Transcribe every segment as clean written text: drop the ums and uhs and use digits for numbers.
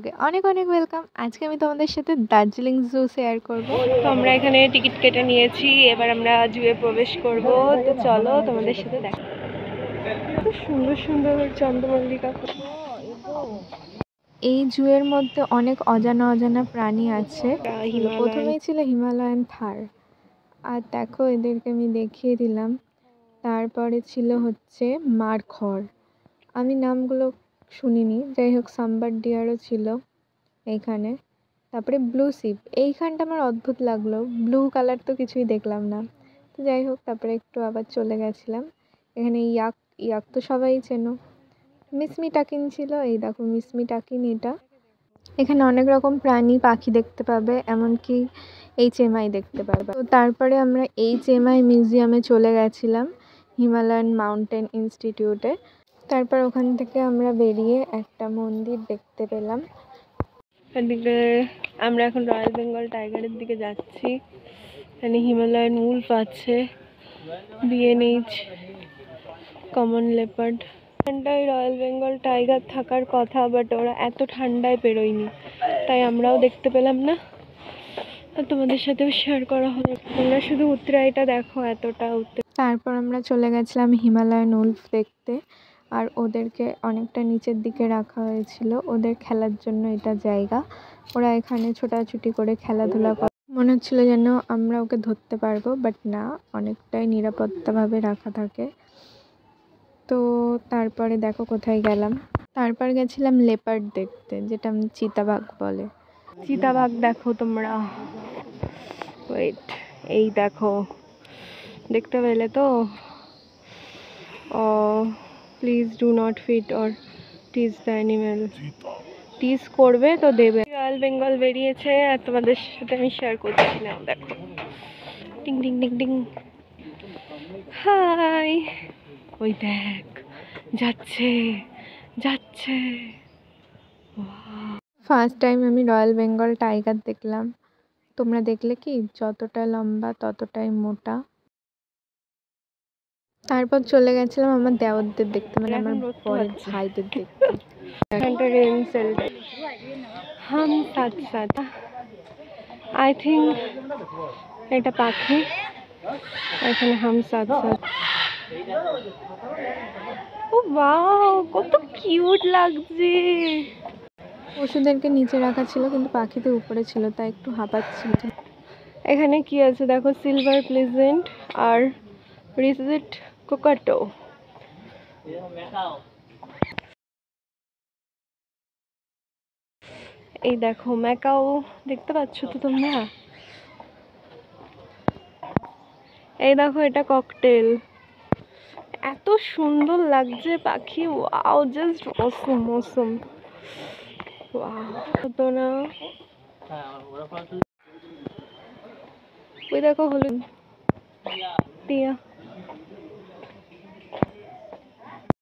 ব্লগে অনেক অনেক ওয়েলকাম। আজকে আমি তোমাদের সাথে দার্জিলিং জু শেয়ার করব। তো আমরা এখানে টিকিট কেটে নিয়েছি, এবার আমরা জুয়ে প্রবেশ করব। তো চলো তোমাদের সাথে দেখা। কত সুন্দর সুন্দর চন্দ্রমল্লিকা। এই জুয়ের মধ্যে অনেক অজানা অজানা প্রাণী আছে। প্রথমেই ছিল হিমালয়ান থার, আর দেখো এদেরকে আমি দেখিয়ে দিলাম। তারপরে ছিল হচ্ছে মারখড়, আমি নামগুলো শুনিনি, যাই হোক সাম্বার ডিয়ারও ছিল এইখানে। তারপরে ব্লু শিপ, এইখানটা আমার অদ্ভুত লাগলো, ব্লু কালার তো কিছুই দেখলাম না, তো যাই হোক। তারপরে একটু আবার চলে গেছিলাম এখানে ইয়াক। ইয়াক তো সবাই চেনো। মিসমি টাকিন ছিল, এই দেখো মিসমি টাকিন এটা। এখানে অনেক রকম প্রাণী পাখি দেখতে পাবে, এমনকি HMI দেখতে পাবে। তো তারপরে আমরা HMI মিউজিয়ামে চলে গেছিলাম, হিমালয়ান মাউন্টেন ইনস্টিটিউটে। তারপর ওখান থেকে আমরা বেরিয়ে একটা মন্দির দেখতে পেলাম। এদিকে আমরা এখন রয়্যাল বেঙ্গল টাইগারের দিকে যাচ্ছি। এখানে হিমালয়ান উলফ আছে, BNH কমন লেপার্ড। ঠান্ডায় রয়্যাল বেঙ্গল টাইগার থাকার কথা, বাট ওরা এত ঠান্ডায় বেরোয়নি, তাই আমরাও দেখতে পেলাম না, আর তোমাদের সাথেও শেয়ার করা হলো। তোমরা শুধু উত্তরাইটা দেখো, এতটা তারপর আমরা চলে গেছিলাম হিমালয়ান উলফ দেখতে, আর ওদেরকে অনেকটা নিচের দিকে রাখা হয়েছিল ওদের খেলার জন্য। এটা জায়গা, ওরা এখানে ছোটাছুটি করে খেলাধুলা করে। মনে হচ্ছিল যেন আমরা ওকে ধরতে পারবো, বাট না, অনেকটাই নিরাপত্তাভাবে রাখা থাকে। তো তারপরে দেখো কোথায় গেলাম, তারপর গেছিলাম লেপার্ড দেখতে, যেটা চিতাবাঘ বলে। চিতাবাঘ দেখো তোমরা, ওয়েট, এই দেখো, দেখতে পেলে তো? Please do not feed or tease the animal. Tease করবে তো দেবে। রয়্যাল বেঙ্গল বেরিয়েছে, আর তোমাদের সাথে আমি শেয়ার করছিলাম। দেখো, টিং টিং টিং টিং। হাই, ওই দেখ, যাচ্ছে যাচ্ছে। ফার্স্ট টাইম আমি রয়্যাল বেঙ্গল টাইগার দেখলাম। তোমরা দেখলে কি? যতটা লম্বা ততটাই মোটা। তারপর চলে গেছিলাম আমার দেওরদের দেখতে, মানে আমার বরের ভাইদের দেখতে। হাম সাথ সাথ, আই থিঙ্ক এটা পাখি। এখানে হাম সাথ সাথ। ও ওয়াও, কত কিউট লাগছে। পশুদেরকে নিচে রাখা ছিল, কিন্তু পাখিদের উপরে ছিল, তাই একটু হাঁপাচ্ছিল। এখানে কি আছে দেখো, সিলভার প্লেজেন্ট আর রিজেট কোকাটো। এই দেখো ম্যাকাও, দেখতে পাচ্ছ তো তোমরা? এই দেখো, এটা ককটেল। এত সুন্দর লাগছে পাখি, ওয়াও, জাস্ট অসম অসম। ওয়াও, না ওই দেখো হলুদ টিয়া।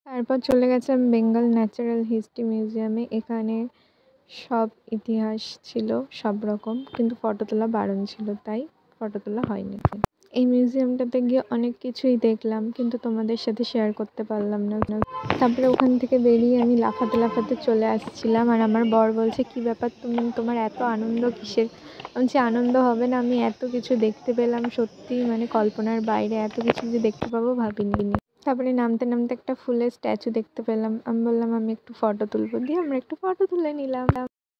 তারপর চলে গেছিলাম বেঙ্গল ন্যাচারাল হিস্ট্রি মিউজিয়ামে। এখানে সব ইতিহাস ছিল সব রকম, কিন্তু ফটো তোলা বারণ ছিল, তাই ফটো তোলা হয়নি। এই মিউজিয়ামটাতে গিয়ে অনেক কিছুই দেখলাম, কিন্তু তোমাদের সাথে শেয়ার করতে পারলাম না। তারপরে ওখান থেকে বেরিয়ে আমি লাফাতে লাফাতে চলে আসছিলাম, আর আমার বর বলছে, কি ব্যাপার, তোমার এত আনন্দ কিসের? আমি বলছি, আনন্দ হবে না, আমি এত কিছু দেখতে পেলাম, সত্যি মানে কল্পনার বাইরে, এত কিছু যে দেখতে পাবো ভাবিনি। তারপরে নামতে নামতে একটা ফুলের স্ট্যাচু দেখতে পেলাম, আমি বললাম আমি একটু ফটো তুলবো, দিয়ে আমরা একটু ফটো তুলে নিলাম।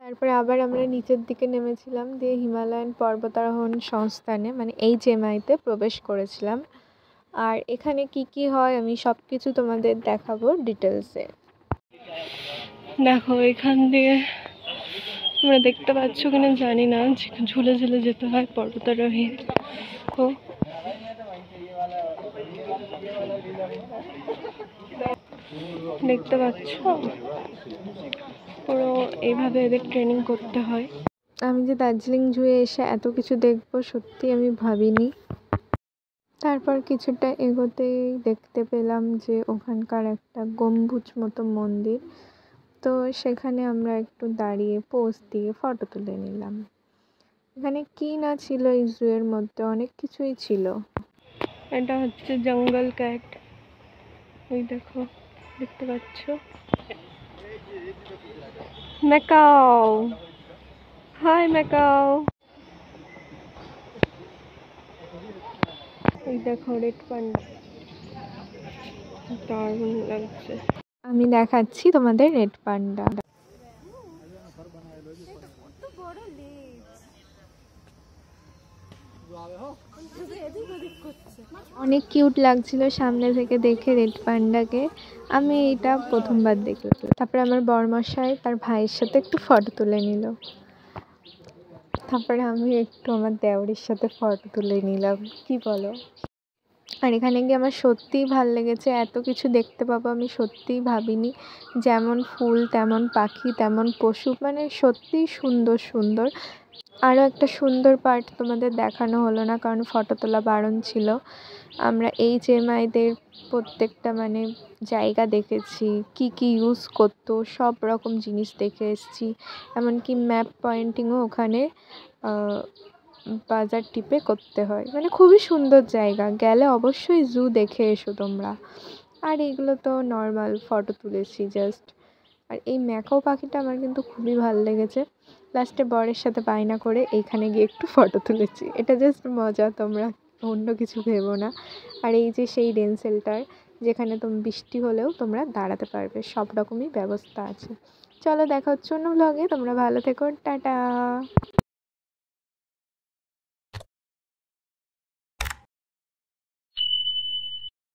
তারপরে আবার আমরা নিচের দিকে নেমেছিলাম, দিয়ে হিমালয়ান পর্বতারোহণ সংস্থানে মানে HMI-তে প্রবেশ করেছিলাম। আর এখানে কি কি হয় আমি সব কিছু তোমাদের দেখাবো ডিটেলসে। দেখো এখান দিয়ে তোমরা দেখতে পাচ্ছ কিনা জানি না, ঝুলে ঝুলে যেতে হয় পর্বতারোহী। তো দেখতে পাচ্ছ, পুরো এইভাবে এদের ট্রেনিং করতে হয়। আমি যে দার্জিলিং জুয়ে এসে এত কিছু দেখবো সত্যি আমি ভাবিনি। তারপর কিছুটা এগোতেই দেখতে পেলাম যে ওখানকার একটা গম্বুজ মতো মন্দির, তো সেখানে আমরা একটু দাঁড়িয়ে পোজ দিয়ে ফটো তুলে নিলাম। এখানে কি না ছিল, এই জুয়ের মধ্যে অনেক কিছুই ছিল। এটা হচ্ছে জঙ্গল ক্যাট, ওই দেখো, দেখতে পাচ্ছ? Macaw, hi macaw. এই দেখো রেড পান্ডা, দারুণ লাগছে। আমি দেখাচ্ছি তোমাদের রেড পান্ডা। অনেক কিউট লাগছিল সামনে থেকে দেখে রেড পান্ডাকে। আমি এটা প্রথমবার দেখলাম। তারপরে আমার বরমশাই তার ভাইয়ের সাথে একটু ফটো তুলে নিল। তারপরে আমি একটু আমার দেওরের সাথে ফটো তুলে নিলাম। কি বলো? আর এখানে গিয়ে আমার সত্যিই ভাল লেগেছে। এত কিছু দেখতে পাবো আমি সত্যিই ভাবিনি। যেমন ফুল তেমন পাখি তেমন পশু, মানে সত্যিই সুন্দর সুন্দর। আরও একটা সুন্দর পার্ট তোমাদের দেখানো হলো না, কারণ ফটো তোলা বারণ ছিল। আমরা HMIদের প্রত্যেকটা মানে জায়গা দেখেছি, কি কি ইউজ করতো সব রকম জিনিস দেখে এসেছি। এমনকি ম্যাপ পয়েন্টিংও ওখানে বাজার টিপে করতে হয়। মানে খুবই সুন্দর জায়গা, গেলে অবশ্যই জু দেখে এসো তোমরা। আর এগুলো তো নর্মাল ফটো তুলেছি জাস্ট। আর এই ম্যাকাও পাখিটা আমার কিন্তু খুবই ভালো লেগেছে। লাস্টে বরের সাথে বায়না করে এইখানে গিয়ে একটু ফটো তুলেছি। এটা জাস্ট মজা, তোমরা অন্য কিছু ভেবো না। আর এই যে সেই রেন শেল্টার, যেখানে বৃষ্টি হলেও তোমরা দাঁড়াতে পারবে, সব রকমই ব্যবস্থা আছে। চলো দেখা হচ্ছে অন্য ব্লগে, তোমরা ভালো থেকো, টাটা।